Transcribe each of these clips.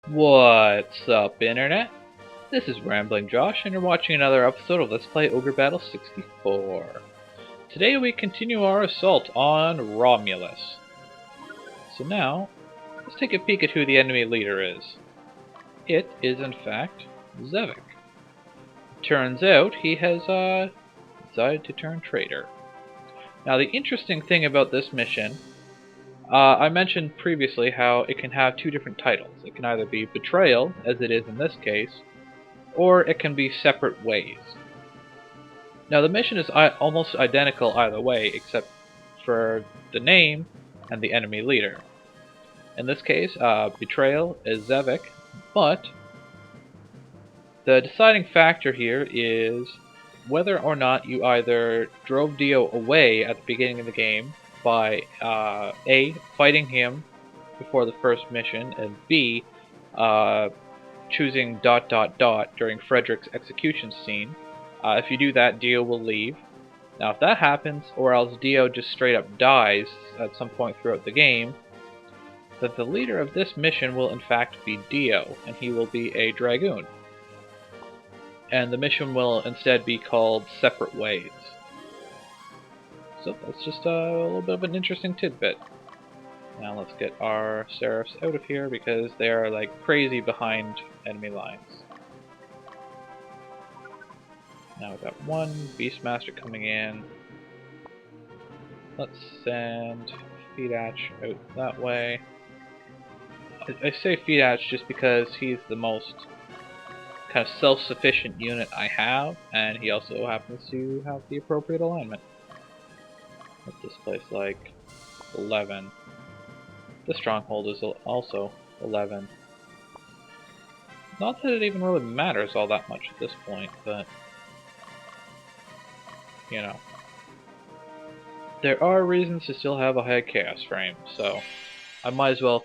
What's up, Internet? This is Rambling Josh, and you're watching another episode of Let's Play Ogre Battle 64. Today we continue our assault on Romulus. So now, let's take a peek at who the enemy leader is. It is, in fact, Xevec. Turns out he has decided to turn traitor. Now, the interesting thing about this mission, I mentioned previously how it can have two different titles. It can either be Betrayal, as it is in this case, or it can be Separate Ways. Now, the mission is almost identical either way, except for the name and the enemy leader. In this case, Betrayal is Xevec, but the deciding factor here is whether or not you either drove Dio away at the beginning of the game by A, fighting him before the first mission, and B, choosing ... during Frederick's execution scene. If you do that, Dio will leave. Now if that happens, or else Dio just straight up dies at some point throughout the game, then the leader of this mission will in fact be Dio, and he will be a Dragoon. And the mission will instead be called Separate Ways. So that's just a little bit of an interesting tidbit. Now let's get our Seraphs out of here because they are like crazy behind enemy lines. Now we've got one Beastmaster coming in. Let's send Feedach out that way. I say Feedach just because he's the most kind of self-sufficient unit I have, and he also happens to have the appropriate alignment. What's this place like? 11. The stronghold is also 11. Not that it even really matters all that much at this point, but you know. There are reasons to still have a high chaos frame, so I might as well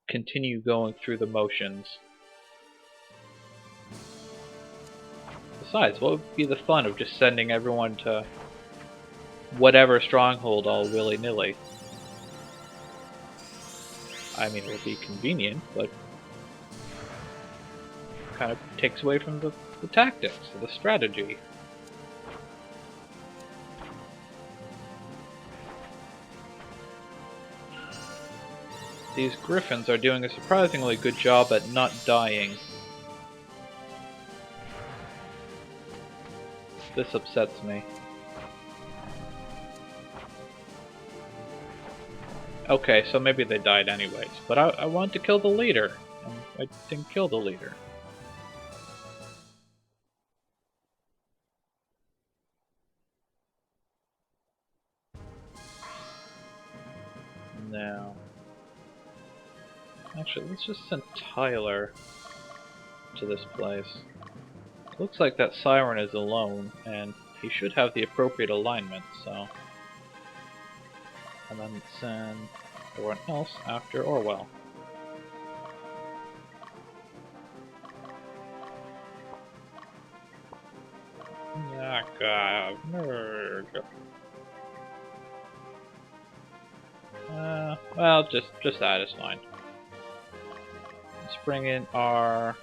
continue going through the motions. Besides, what would be the fun of just sending everyone to whatever stronghold all willy-nilly? I mean, it would be convenient, but kind of takes away from the tactics, the strategy. These griffins are doing a surprisingly good job at not dying. This upsets me. Okay, so maybe they died anyways, but I wanted to kill the leader, and I didn't kill the leader. Now, actually, let's just send Tyler to this place. Looks like that Siren is alone, and he should have the appropriate alignment, so... And then send everyone else after Orwell. Well, just that is fine. Let's bring in our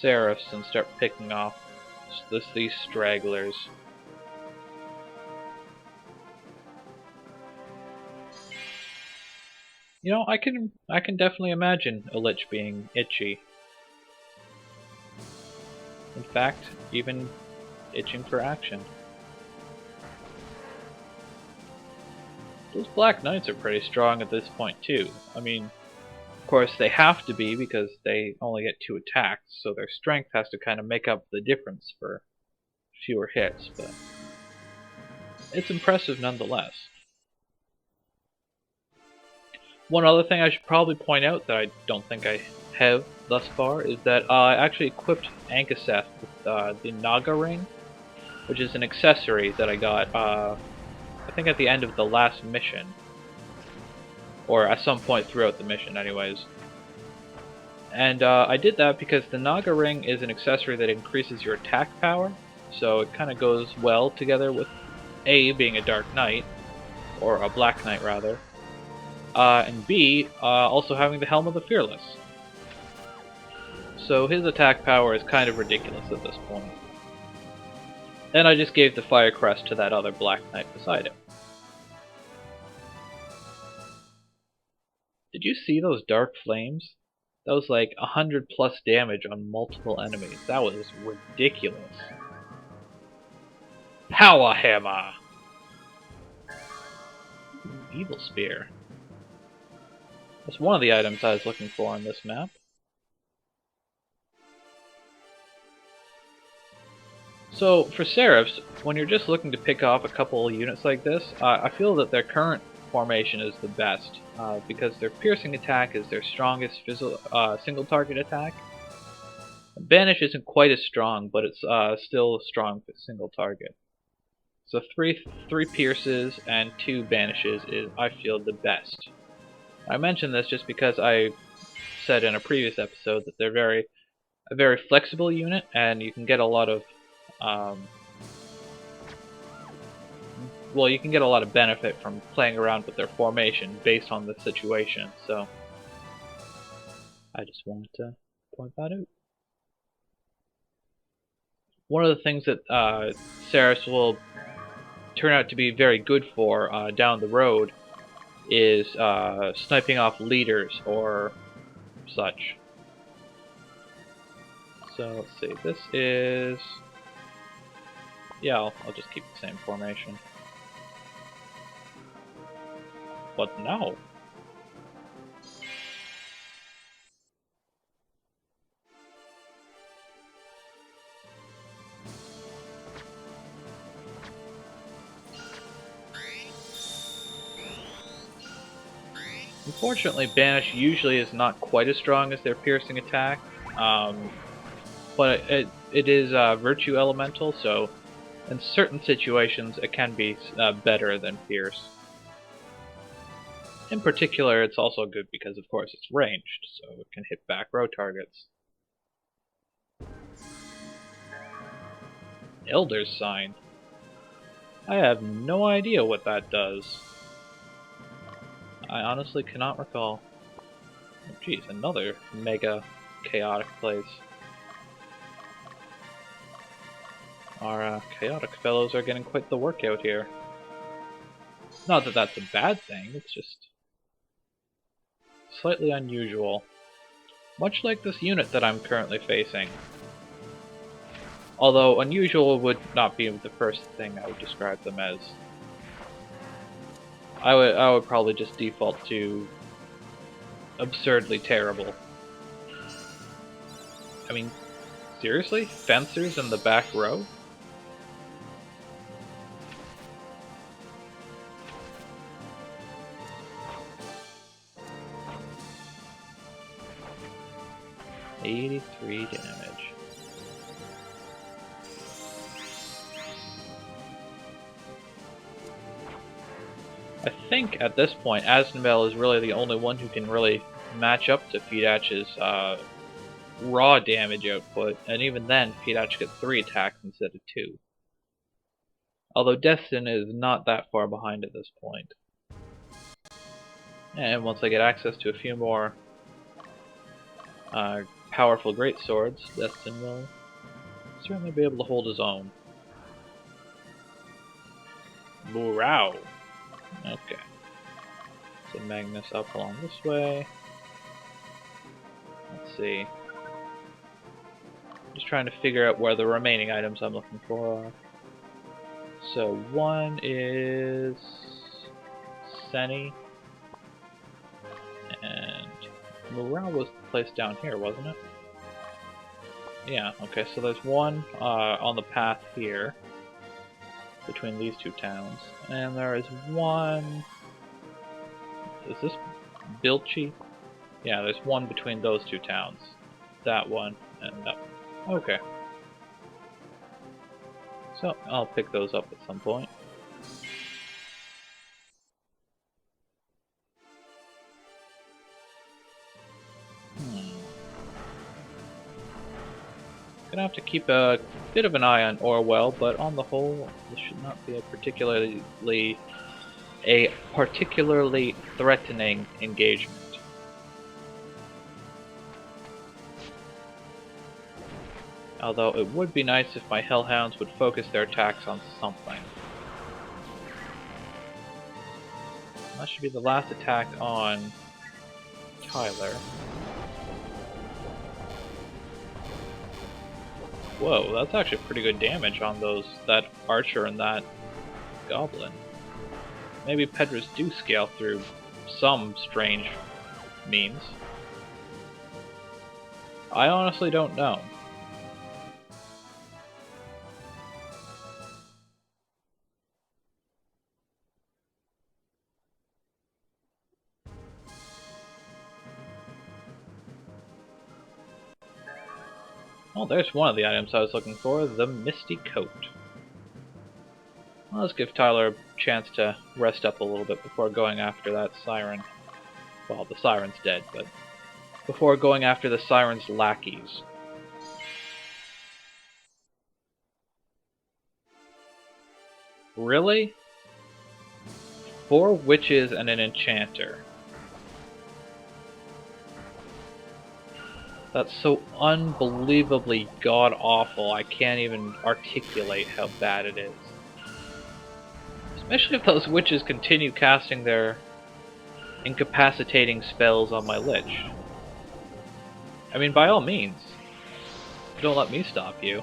Seraphs and start picking off these stragglers. You know, I can definitely imagine a Lich being itchy. In fact, even itching for action. Those Black Knights are pretty strong at this point too. I mean, of course they have to be because they only get 2 attacks, so their strength has to kind of make up the difference for fewer hits, but it's impressive nonetheless. One other thing I should probably point out that I don't think I have thus far is that I actually equipped Ankaseth with the Naga Ring, which is an accessory that I got, I think at the end of the last mission. Or at some point throughout the mission anyways. And I did that because the Naga Ring is an accessory that increases your attack power, so it kind of goes well together with A, being a Dark Knight, or a Black Knight rather, and B, also having the Helm of the Fearless. So his attack power is kind of ridiculous at this point. And I just gave the Fire Crest to that other Black Knight beside him. Did you see those dark flames? That was like 100 plus damage on multiple enemies. That was ridiculous. Power Hammer! Evil Spear. That's one of the items I was looking for on this map. So, for Seraphs, when you're just looking to pick off a couple of units like this, I feel that their current formation is the best, because their piercing attack is their strongest single target attack. Banish isn't quite as strong, but it's still strong for single target. So three pierces and 2 banishes is, I feel, the best. I mention this just because I said in a previous episode that they're a very flexible unit, and you can get a lot of you can get a lot of benefit from playing around with their formation based on the situation. So I just wanted to point that out. One of the things that Seraphs will turn out to be very good for down the road is sniping off leaders or such. So let's see, this is... yeah, I'll just keep the same formation. But no. Unfortunately, Banish usually is not quite as strong as their piercing attack, but it is Virtue Elemental, so in certain situations it can be better than Pierce. In particular, it's also good because, of course, it's ranged, so it can hit back row targets. Elder's Sign. I have no idea what that does. I honestly cannot recall. Oh, geez, another mega chaotic place. Our chaotic fellows are getting quite the workout here. Not that that's a bad thing, it's just slightly unusual. Much like this unit that I'm currently facing. Although unusual would not be the first thing I would describe them as. I would probably just default to absurdly terrible. I mean, seriously? Fencers in the back row? $83 damage. I think at this point, Aznabel is really the only one who can really match up to Fidach's raw damage output, and even then, Fidach gets 3 attacks instead of 2. Although Destin is not that far behind at this point. And once I get access to a few more powerful greatswords, Destin will certainly be able to hold his own. Morale. Okay. So Magnus up along this way. Let's see. Just trying to figure out where the remaining items I'm looking for are. So one is Seni. And Morale was placed down here, wasn't it? Yeah, okay, so there's one on the path here between these 2 towns. And there is one... is this Bilchi? Yeah, there's one between those 2 towns. That one and that one. Okay. So, I'll pick those up at some point. Gonna have to keep a bit of an eye on Orwell, but on the whole, this should not be a particularly a particularly threatening engagement. Although it would be nice if my Hellhounds would focus their attacks on something. That should be the last attack on Tyler. Whoa, that's actually pretty good damage on that archer and that goblin. Maybe Pedras do scale through some strange means. I honestly don't know. Oh, there's one of the items I was looking for, the Misty Coat. Well, let's give Tyler a chance to rest up a little bit before going after that siren. Well, the siren's dead, but before going after the siren's lackeys. Really? 4 witches and an enchanter. That's so unbelievably god-awful, I can't even articulate how bad it is. Especially if those witches continue casting their incapacitating spells on my Lich. I mean, by all means, don't let me stop you.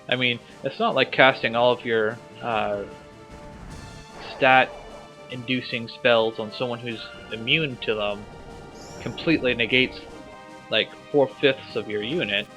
I mean, it's not like casting all of your stat-inducing spells on someone who's immune to them completely negates like 4/5 of your unit.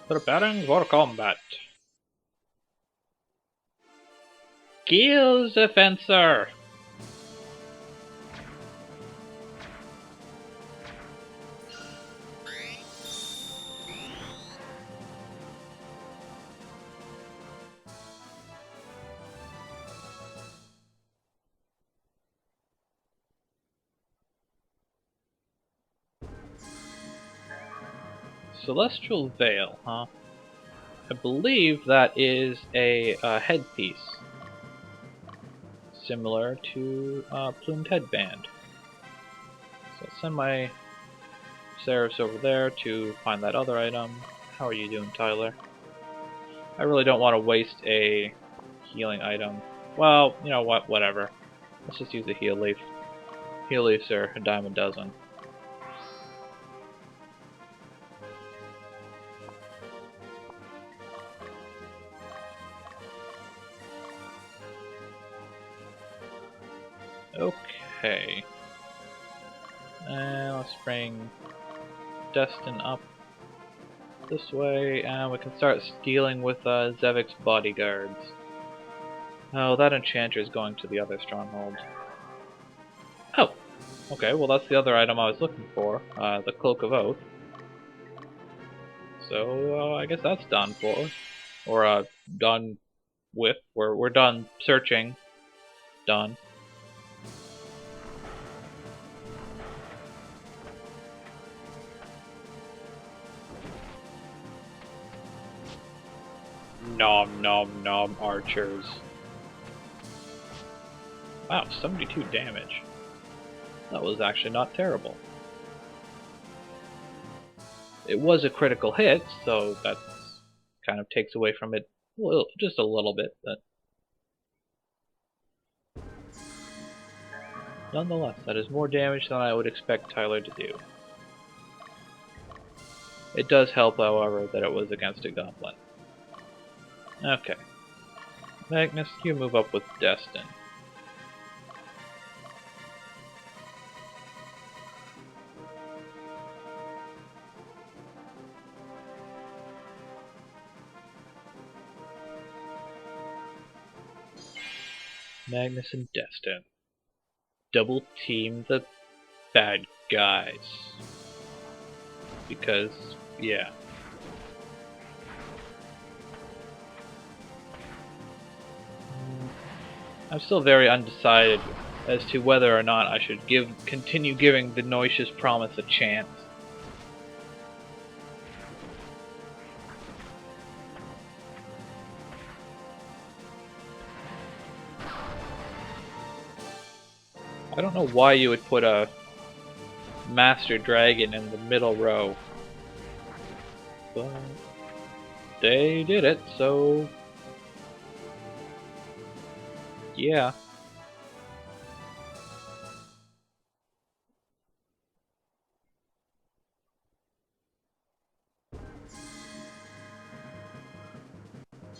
Preparing for combat. Kill the fencer! Celestial Veil, huh? I believe that is a headpiece. Similar to Plumed Headband. So I'll send my Seraphs over there to find that other item. How are you doing, Tyler? I really don't want to waste a healing item. Well, you know what, whatever. Let's just use a heal leaf. Heal leaves are a dime a dozen. Okay. And let's bring Destin up this way, and we can start dealing with Xevec's bodyguards. Oh, that enchanter is going to the other stronghold. Oh! Okay, well that's the other item I was looking for, the Cloak of Oath. So, I guess that's done for. Or, done with. We're done searching. Done. Nom nom nom archers. Wow, 72 damage. That was actually not terrible. It was a critical hit, so that kind of takes away from it just a little bit, but nonetheless, that is more damage than I would expect Tyler to do. It does help, however, that it was against a goblin. Okay. Magnus, you move up with Destin. Magnus and Destin. Double team the bad guys. Because, yeah. I'm still very undecided as to whether or not I should continue giving the Noishes Promise a chance. I don't know why you would put a Master Dragon in the middle row, but they did it, so yeah.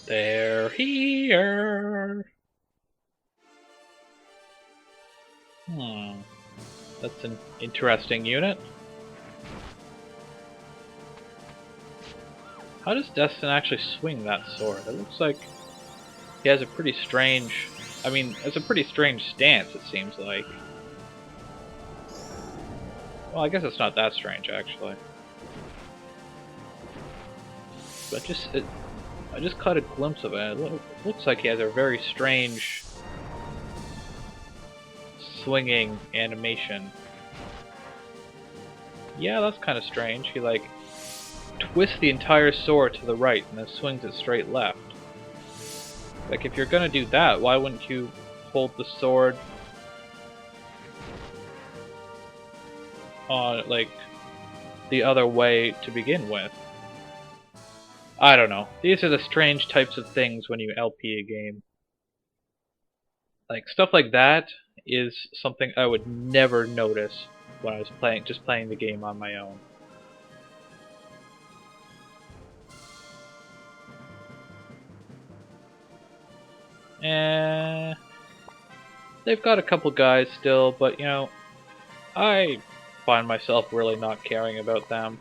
They're here. That's an interesting unit. How does Destin actually swing that sword? It looks like he has a pretty strange... I mean, it's a pretty strange stance, it seems like. Well, I guess it's not that strange, actually. But I just caught a glimpse of it. It looks like he has a very strange swinging animation. Yeah, that's kind of strange. He, like, twists the entire sword to the right and then swings it straight left. Like, if you're gonna do that, why wouldn't you hold the sword on, like, the other way to begin with? I don't know. These are the strange types of things when you LP a game. Like, stuff like that is something I would never notice when I was just playing the game on my own. They've got a couple guys still, but you know, I find myself really not caring about them.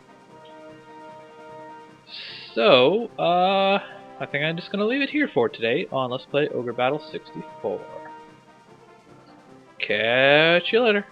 So, I think I'm just gonna leave it here for today on Let's Play Ogre Battle 64. Catch you later.